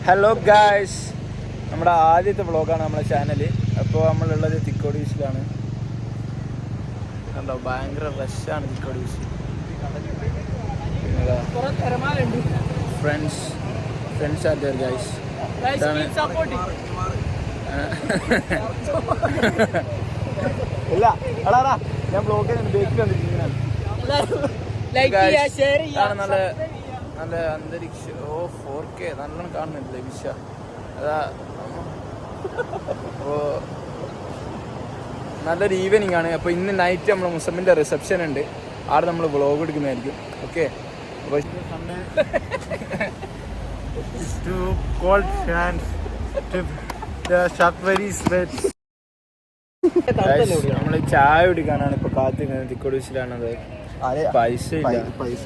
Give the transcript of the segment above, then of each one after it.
Hello guys, നമ്മുടെ ആദ്യത്തെ വ്ളോഗാണ് നമ്മുടെ ചാനൽ. അപ്പോൾ നമ്മളുള്ളത് തിക്കോടി ബീച്ചിലാണ്. കണ്ടോ, ഭയങ്കര റഷാണ് Thikkodi beach. Friends are there guys. ഇല്ല അടാ, ഞാൻ ബ്ലോഗ് ബേക്കിൽ വന്നിരിക്കുന്നതാണ്. നല്ല നല്ല അന്തരീക്ഷം. 4K നല്ലോണം കാണുന്നില്ല വിഷ. അതാ അപ്പോൾ നല്ലൊരു ഈവനിങ് ആണ്. അപ്പോൾ ഇന്ന് നൈറ്റ് നമ്മൾ മുസമ്മിൻ്റെ റിസപ്ഷൻ ഉണ്ട്. അവിടെ നമ്മൾ വ്ളോഗ് എടുക്കുന്നതായിരിക്കും. ഓക്കെ, അപ്പോൾ നമ്മൾ ചായ കുടിക്കാനാണ് ഇപ്പോൾ കാത്തിരിക്കുന്നത്. തിക്കോടി ബീച്ചിലാണത്. പൈസ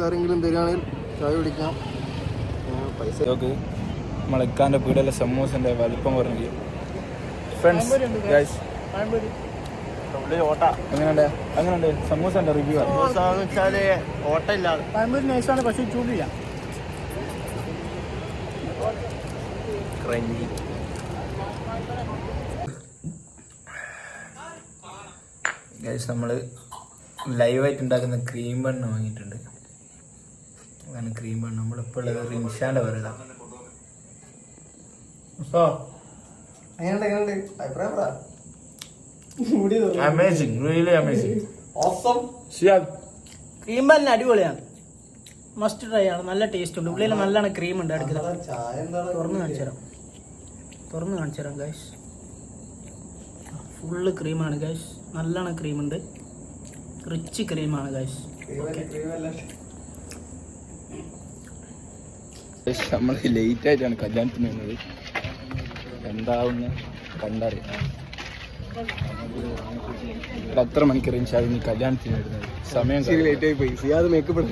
ആരെങ്കിലും തരികയാണെങ്കിൽ ചായ കുടിക്കാം. പൈസ നമ്മളെക്കാൻ്റെ പീടിലെ സമൂസൻ്റെ വലിപ്പം പറഞ്ഞു. ഫ്രണ്ട്സ് ഗൈസ്, അങ്ങനെയുണ്ട് സമൂസൻ്റെ റിവ്യൂ വെച്ചാൽ ഓട്ട ഇല്ലാതെ പഴംപൊരി നൈസാണ്, പക്ഷേ ചൂടില്ല. ഗൈസ്, നമ്മൾ ലൈവായിട്ട് ഉണ്ടാക്കുന്ന ക്രീം ബണ്ണ് വാങ്ങിയിട്ടുണ്ട്. അങ്ങനെ ക്രീം ബണ്ണ് നമ്മളിപ്പോൾ ഉള്ളത് റിൻഷാൻ്റെ വരടാ. Amazing, really amazing. Cream bun അടിപൊളിയാണ്, മസ്റ്റ് ട്രൈ ആണ്. നല്ല ടേസ്റ്റ് ഉണ്ട്, ഉള്ളിൽ നല്ലോണം ക്രീം ഉണ്ട്. അടുക്കള തുറന്ന് കാണിച്ചു തരാം ഗൈസ്. ഫുള്ള് ക്രീമാണ് ഗൈസ്, നല്ലോണം ക്രീം ഉണ്ട്, റിച്ച് ക്രീമാണ് ഗൈസ്. നമ്മൾ ലേറ്റ് ആയിട്ടാണ് കല്യാണത്തിന് വന്നത്. എന്താവുന്ന കണ്ടറിയാം. എത്ര മണിക്കൂർ ഇൻഷാല് കല്യാണത്തിന് വരുന്നത്? സമയം ലേറ്റ് ആയി പോയി. സിയാദ് മേക്കപ്പ്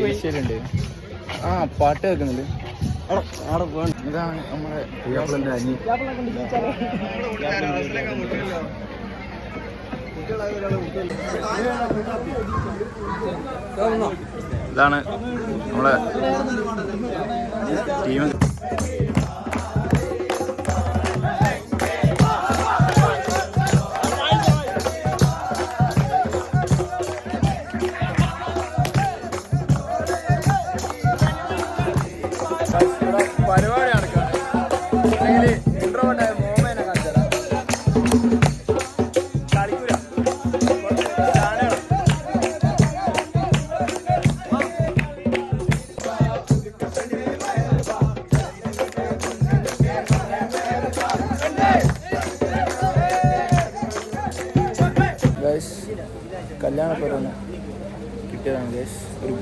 ഫേഷ്യലുണ്ട്. ആ, പാട്ട് കേൾക്കുന്നുണ്ട്. ഇതാണ് നമ്മുടെ പുയ്യാപ്പിളന്റെ അനി. ഇതാണ് നമ്മളെ ടീം. പരിപാടി നടക്കാണ്. ഇൻട്രോവേർട്ടായ മോമേനെ കാണിച്ചതാ. കളിക്കൂല കല്യാണപ്പുറന്ന് കിട്ടിയതാണ് ഗൈസ്. ഒരു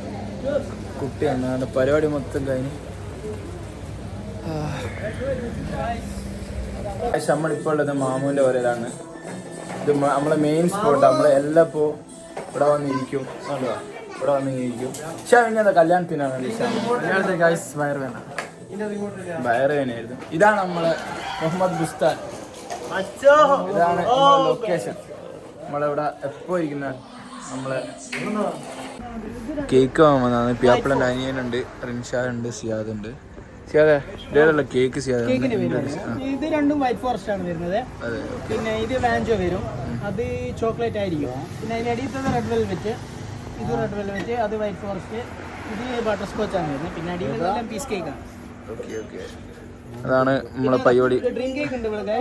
കുട്ടിയാണ്. അതിൻ്റെ പരിപാടി മൊത്തം കഴിഞ്ഞ് നമ്മളിപ്പോൾ ഉള്ളത് മാമൂൻ്റെ വരയിലാണ്. ഇത് നമ്മളെ മെയിൻ സ്പോട്ട്. നമ്മളെല്ലാം ഇപ്പോൾ ഇവിടെ വന്നിരിക്കും. ഇവിടെ വന്നിരിക്കും. പക്ഷേ ഇങ്ങനെ കല്യാണത്തിനാണ് വയറുവേനായിരുന്നു. ഇതാണ് നമ്മളെ മുഹമ്മദ് ബുസ്താൻ. ഇതാണ് നമ്മളെ ലൊക്കേഷൻ. നമ്മളിവിടെ എപ്പോൾ ഇരിക്കുന്ന നമ്മളെ കേക്ക് വാങ്ങാൻ വന്നതാണ്. പിയാപ്പിളൻ്റെ അനിയനുണ്ട്, റിൻഷാദുണ്ട്, സിയാദുണ്ട്. സിയാദ കേക്ക് സിയാദ. ഇത് രണ്ടും വൈറ്റ് ഫോറസ്റ്റ് ആണ് വരുന്നത്. പിന്നെ ഇത് വാഞ്ചോ വരും, അത് ചോക്ലേറ്റ് ആയിരിക്കും. പിന്നെ അതിനടിയിലത്തെ റെഡ് വെൽവെറ്റ്, ഇത് റെഡ് വെൽവെറ്റ്, അത് വൈറ്റ് ഫോറസ്റ്റ്, ഇത് ബട്ടർ സ്കോച്ച് ആണ് വരുന്നത്. പിന്നെ അടിയിലെല്ലാം പീസ് കേക്കാണ്. അതാണ് നമ്മളെ പരിപാടി. ഡ്രീം കേക്ക് ഉണ്ട് ഇവിടെ,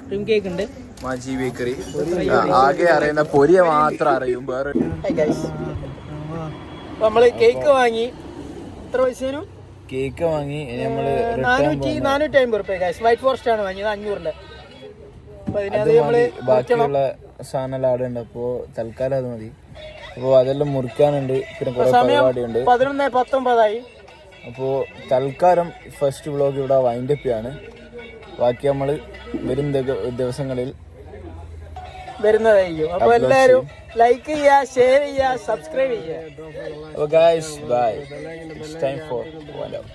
ഡ്രീം കേക്ക് ഉണ്ട്. മാജി ബേക്കറി. ആകെ അറിയുന്ന പൊരിയ മാത്രം അറിയും, വേറെ. നമ്മള് കേക്ക് വാങ്ങി. എത്ര പൈസ? കേക്ക് വാങ്ങി നമ്മള് 450 റുപ്യ. വൈറ്റ് ഫോറസ്റ്റ് ആണ് വാങ്ങിയത്, 500. ബാക്കിയുള്ള സാധനം അവിടെ ഉണ്ട്. അപ്പോ തൽക്കാലം അത് മതി. അപ്പോ അതെല്ലാം മുറിക്കാനുണ്ട്. പിന്നെ കുറെ പരിപാടിയുണ്ട്. 11:19 അപ്പോൾ തൽക്കാലം ഫസ്റ്റ് വ്ളോഗ് ഇവിടെ വൈൻഡപ്പ് ചെയ്യാണ്. ബാക്കി നമ്മൾ വരും ദിവസങ്ങളിൽ വരുന്നതായിരിക്കും. അപ്പോൾ എല്ലാവരും ലൈക്ക് ചെയ്യുക, ഷെയർ ചെയ്യുക, സബ്സ്ക്രൈബ് ചെയ്യുക. അപ്പോൾ guys, bye. It's time for one up.